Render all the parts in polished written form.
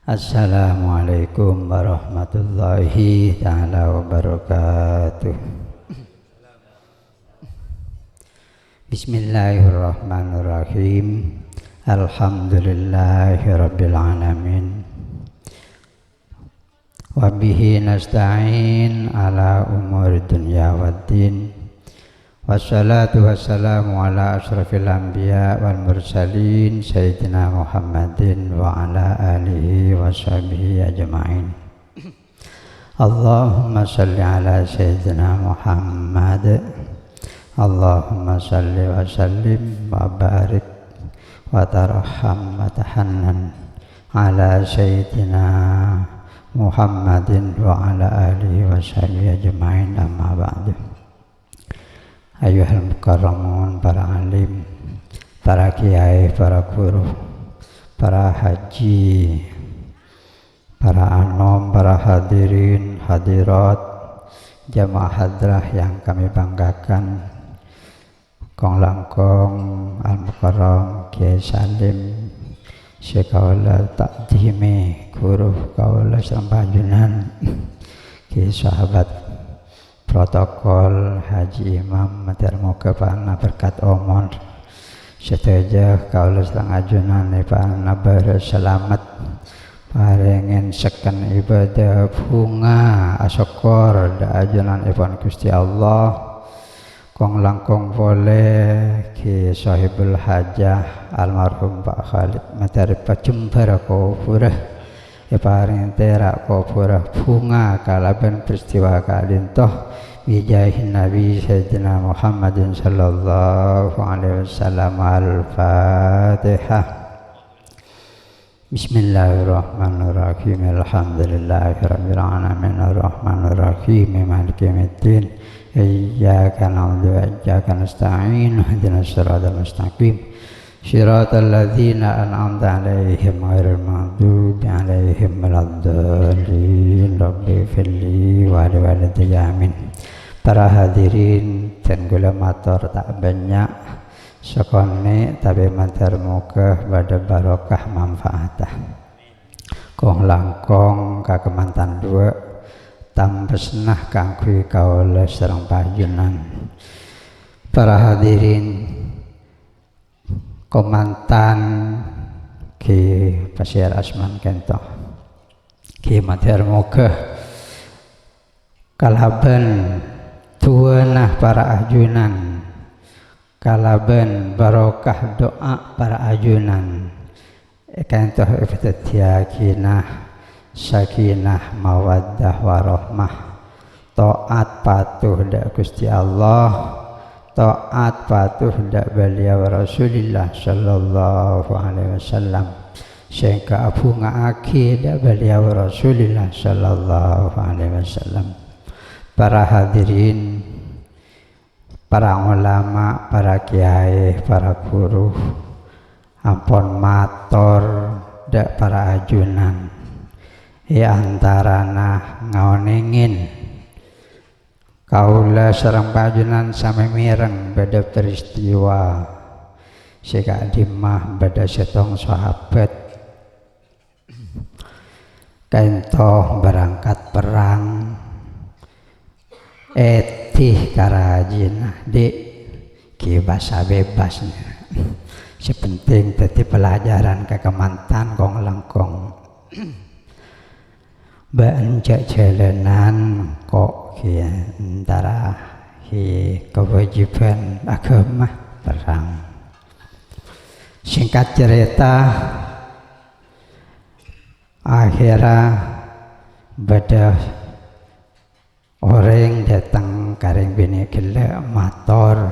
Assalamualaikum warahmatullahi ta'ala wabarakatuh. Bismillahirrahmanirrahim. Alhamdulillahi rabbil alamin. Wabihi nasta'in ala umuri dunya waddin. Wassalatu wassalamu ala ashrafil anbiya wal mursalin Sayyidina Muhammadin wa ala alihi wa sahbihi ajma'in. Allahumma salli ala Sayyidina Muhammad. Allahumma salli wa sallim wa barik wa tarham wa tahannan ala Sayyidina Muhammadin wa ala alihi wa sahbihi ajma'in, amma ba'du. Ayuhal mukarramun, para alim, para kiai, para guru, para haji, para anom, para hadirin, hadirat, jamaah hadrah yang kami banggakan, Kong Langkong, Al-Mukarram, Kiai Salim, Syekh Kaula Takdimi, Guru Kaula Sampajunan, Kiai Sahabat protokol Haji Imam mater muka pana berkat omon seteja kaula sedang ajunan pana berselamat parengen seken ibadah bunga asokor da ajunan ipon Gusti Allah. Kong langkong boleh ki sahibul hajah almarhum Pak Khalid materi pacembara ko purah paring terak ko purah bunga kalaban peristiwa kalintoh bijahin Nabi Sayyidina Muhammadin sallallahu alaihi wasallam. Al-Fatihah. Bismillahirrahmanirrahim. Alhamdulillahirabbil alamin arrahmanir rahim maliki yaumiddin iyyaka na'budu wa iyyaka nasta'in ihdinas siratal mustaqim Shiratal ladzina an'amta 'alaihim ghairil maghdubi 'alaihim waladdallin. Rabbi firli wa li walidayya amin. Para hadirin dan gula matur tak banyak sekone tapi matur muga pada barokah manfaatah. Kong langkong kakemantan dua tampesnah kangge kaula sareng panjenengan. Para hadirin komantan Ki Pasiar Asman Kento Ki mater muga kalaban tuanah para ajunan, kalaban barokah doa para ajunan kento iftiyakinah sakinah mawaddah warahmah, taat patuh da Gusti Allah, taat patuh dak beliau Rasulullah sallallahu alaihi wasallam, sehingga abungaake dak beliau Rasulullah sallallahu alaihi wasallam. Para hadirin, para ulama, para kiai, para guru, ampun matur dak para ajunan antarana ngaonengin kaula sareng panjenengan sami mireng bada peristiwa sika dimah bada setong sahabat kento berangkat perang etih karajin di ki bahasa bebasnya sepenting tadi pelajaran kekemantan kong langkong banjak jalanan kok antara kewajiban agama perang. Singkat cerita akhirnya bada orang datang karing bini gila motor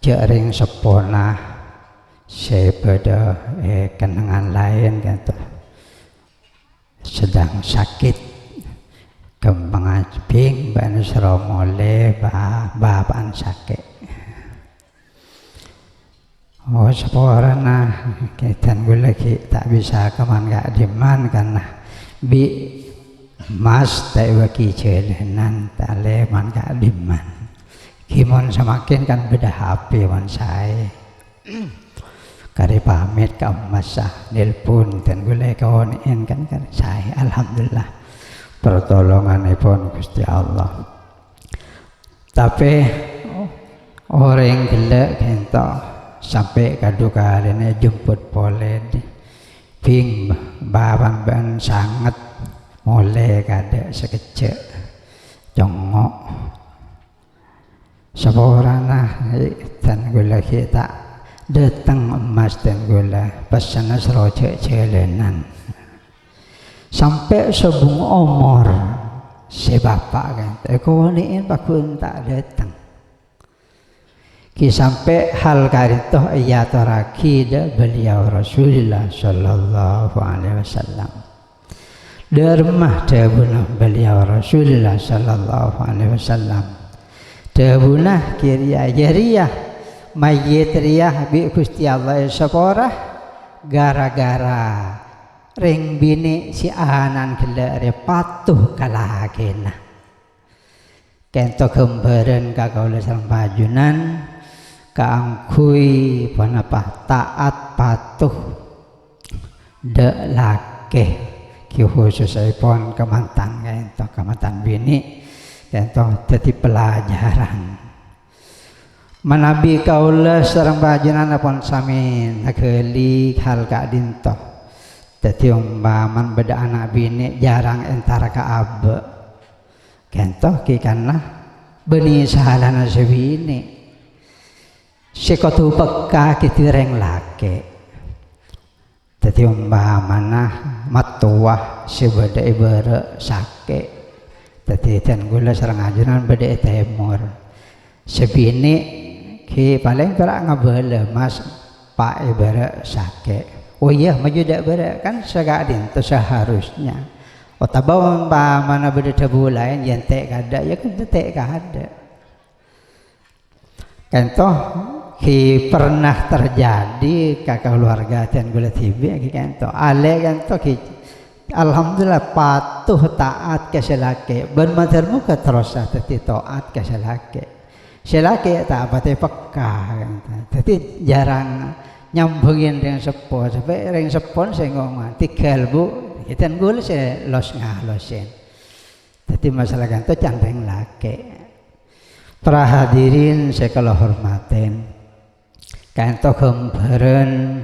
jaring sepona sebeda kenangan lain gitu sedang sakit kembang ajbing ban seromole bapan sakit seporana kita lagi tak bisa keman gak diman karena bi mas tak waki jalanan tak leman gak diman kimon semakin kan beda HP man saya kari pamit ka masa nelpon ten gulay kawan kan kari saya alhamdulillah pertolonganipun Gusti Allah. Tapi orang gelek kento sampai kaduka ini jemput polen ping baban ban sangat mulai kada sekecil jongok seborana dan gula kita datang emas dan gula pesan seroce celenan sampai sebung umur si bapak kan ekoniin pakun tak datang ki sampai hal karitoh iya tarakid beliau Rasulullah sallallahu alaihi wasallam dermah debunah beliau Rasulullah sallallahu alaihi wasallam debunah kiriya jariah mayyit riyah bi Gusti Allah saporah gara-gara ring bini si ahanan gelare patuh kalahakena kento kembaran kakaula sareng pajunan kaangkui panapa taat patuh de lake ki khususipun kemantan kento kemantan bini kento dadi pelajaran manabi kaula sareng pajunan apun sami nageli hal ka dinto dadi umpaman beda anak bini jarang antara ka abe kento ki kana beuni sahalana sebini sekotu peka kitireng lake dadi umpamana matuah sebeda ibere sake dadi ten gula sareng ajunan beda temur sebini ki paling berak ngabele mas pak ibere sake oh iya maju dak bere kan sagadin tu seharusnya otabaw umpamana beda tabu lain yang tek kada ya kan tek kada kantoh ki pernah terjadi ke keluarga dan gula tibi ki kanto ale kanto ki alhamdulillah patuh taat ke selake ben mater muka terus tati taat ke selake tak apa te peka tadi jarang nyambungin dengan sepo sampai ring sepon saya ngomong tiga bu kita gula saya los ngalosin tadi masalah kanto candeng lake para hadirin saya kalau hormatin kanto kembaran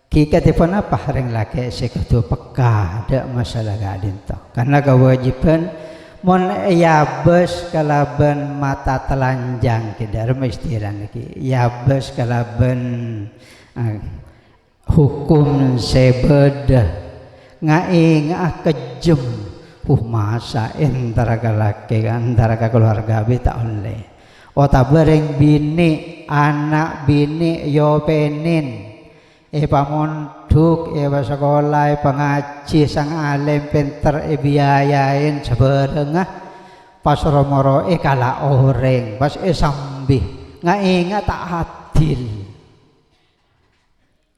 kikatipun apa ring laki seketu peka ada masalah gadin to karena kewajiban mon yabes kalaban mata telanjang kita remistiran lagi yabes kalaban hukum sebeda ngai kejem masa antara laki antara keluarga beta oleh otabareng bini anak bini yo penin pamonduk sekolah pengaji sang alim pinter biayain seberengah pas romoro kala oreng pas sambih ngaingat tak hadil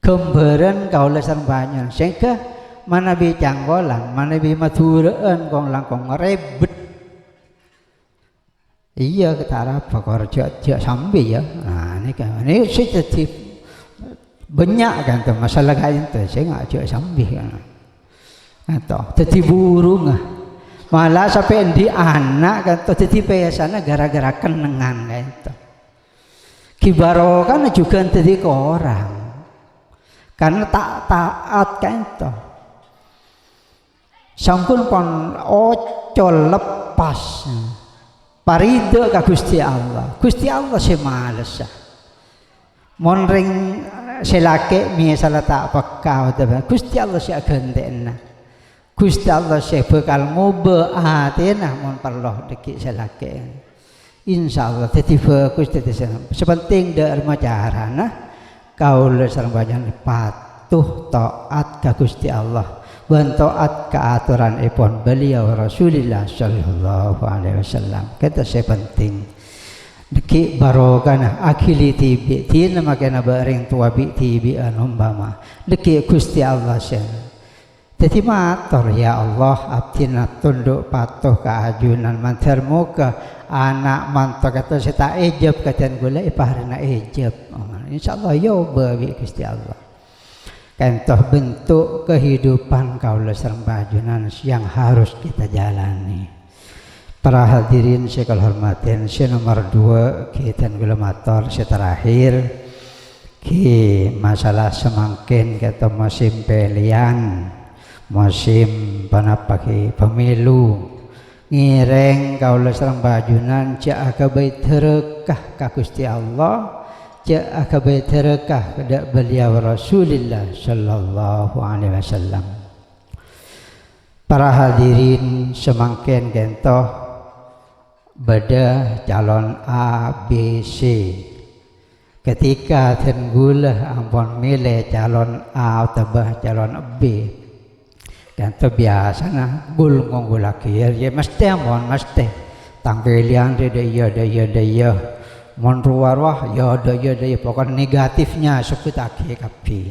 kembaran kaula sareng banyak sehingga mana bi canggolan mana bi matureen kong langkong rebet iya ketara pakor jek sambil ya nah ini kan ini sedikit banyak kan tuh masalah kain tuh saya nggak jek sambil kan atau jadi burung malah sampai di anak kan tuh jadi biasanya gara-gara kenengan kan tuh kibaro kan juga jadi ke orang karena tak taat kan tuh sampun pon ocol lepas parido ka Gusti Allah semales mon ring selake misalnya tak peka Gusti Allah sia gandena Gusti Allah sia bakal ngobaatena mon perlu deki selake insyaallah dadi bagus dadi sepenting derma carana kaula sareng panjenengan patuh taat ka Gusti Allah dan taat keaturan ipun beliau Rasulullah sallallahu alaihi wasallam kata saya penting deki barokana akili tibi tina makana bareng tua bi tibi anumbama deki Gusti Allah sen jadi matur ya Allah abdina tunduk patuh keajunan mantar muka anak mantok kata saya tak ejab kata gula ipahrina ejab. Insyaallah yo bawi Gusti Allah. Kentoh bentuk kehidupan kaula sareng bajunan yang harus kita jalani. Para hadirin sekal hormatin, si nomor 2 kita gula motor si terakhir ki masalah semangkin kata musim pilihan, musim panapaki pemilu. Ngireng kaula sareng bajunan cak akabai terekah ka Gusti Allah, cak akabai terekah kepada beliau Rasulullah sallallahu alaihi wasallam. Para hadirin semangkin kentoh beda calon A, B, C. Ketika tenggula ampun milih calon A atau calon B, kan biasanya gul ngunggul akhir ya mesti ampun mesti tampilian dia mon ruwah ya pokoknya negatifnya sebut akhir kapi.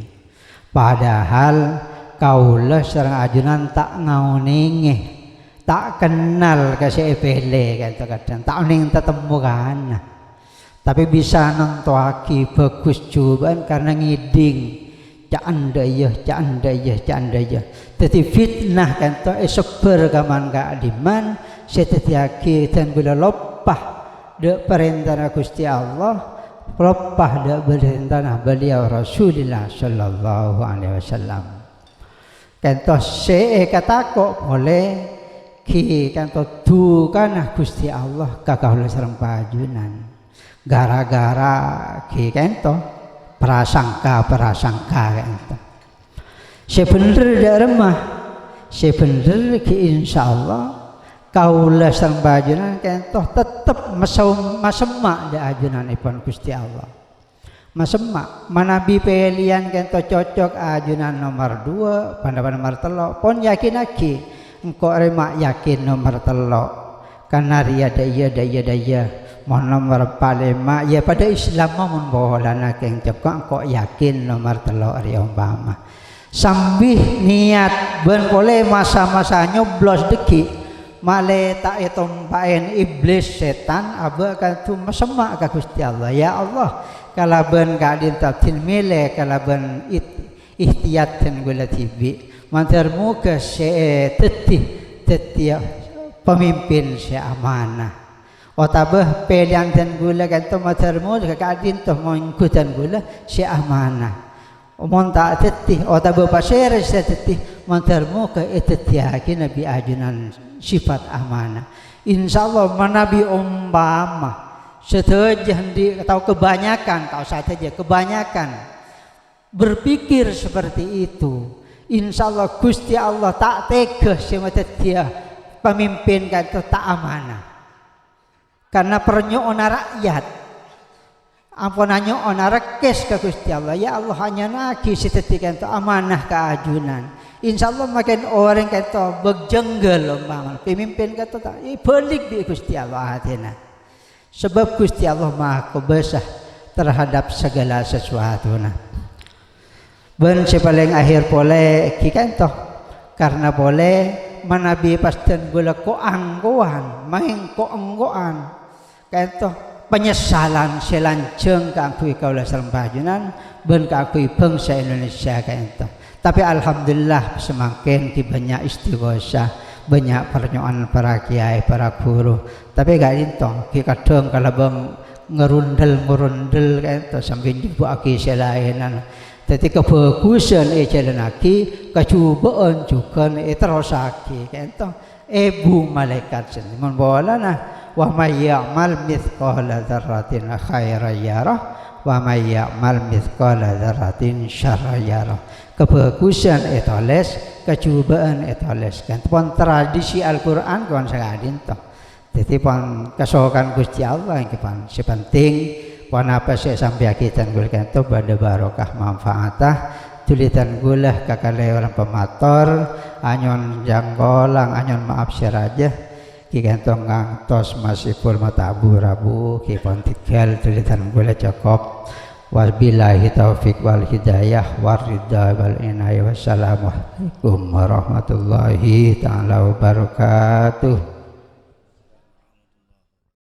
Padahal kaula sareng ajunan tak ngauningih, tak kenal kasih pele kan kadang tak ning tetemu kan. Tapi bisa nentuaki bagus cobaan karena ngiding cak anda ya. Tetapi fitnah kan to seber kaman ka adiman setetiaki dan bila lopah de perintah Gusti Allah, lopah de perintah beliau Rasulullah sallallahu alaihi wasallam. Kan to se katako boleh ki kan to tu kana Gusti Allah kakaula sareng pajunan. Gara-gara ki kan to prasangka kan to. Sebener dak remah, sebener ki insyaallah kaula sareng bajunan kan to tetep masemak dak ajunanipun Gusti Allah. Masemak manabi pilihan kan to cocok ajunan nomor 2 pandapan nomor 3 pun yakin lagi engko remak yakin nomor 3 karena daya mon nomor 5 ya pada Islam mun boholana keng cekok kok yakin nomor 3 ri umpama sambih niat ben boleh masa-masa nyoblos deki male tak etompaen iblis setan aba kan tu semak ka Gusti Allah ya Allah kalaban kadin tatin mile kalaban ihtiyat ten gula tibi mantarmu ke se tetih pemimpin se amanah. Otabah pelian dan gula kan to matermu kadin to mengikutan gula si amanah. Omon tak tetih otabah pasir si tetih matermu ke etetiaki nabi ajunan sifat amanah. Insyaallah manabi umpama setajah di atau kebanyakan tahu saja kebanyakan berpikir seperti itu. Insyaallah Gusti Allah tak tega sama tetih pemimpin kan to tak amanah. Karena pernyoona rakyat ampun nyoona rekes ke Gusti Allah ya Allah hanya nagi setetikan itu amanah keajunan insyaallah makin orang kata berjenggel umpama pemimpin kata tak balik di Gusti Allah hatina sebab Gusti Allah maha kubasah terhadap segala sesuatu nah ben paling akhir boleh kikan toh karena boleh manabi pastan gula ko anggoan main ko anggoan kaito penyesalan selanjeng kaakui kaula sareng bajunan ben kaakui bangsa Indonesia kaito. Tapi alhamdulillah semakin ki banyak istighosah, banyak pernyoan para kiai, para guru. Tapi gak intong ki kadang kalau bang ngerundel kaito sambil dibuaki selainan. Jadi kebagusan jalanaki kecubaan juga terosaki kaito. Ibu malaikat sendiri membolana wa may ya'mal mithqala dzarratin khairan yarah wa may ya'mal mithqala dzarratin syarran yarah. Kebagusan etoles, kecubaan etoles kan pon tradisi Al-Qur'an kon sakadin to. Dadi pon kesokan Gusti Allah yang pon sepenting pon apa sih sampai kita ngulkan to pada barokah manfaatah tulisan gulah kakale orang pemator anyon janggolang anyon maaf siraja ki gantong ngantos masih pul mata abu-abu ki pon tinggal tulisan gula cukup wabillahi taufik wal hidayah waridha wal inayah wassalamualaikum warahmatullahi taala wabarakatuh.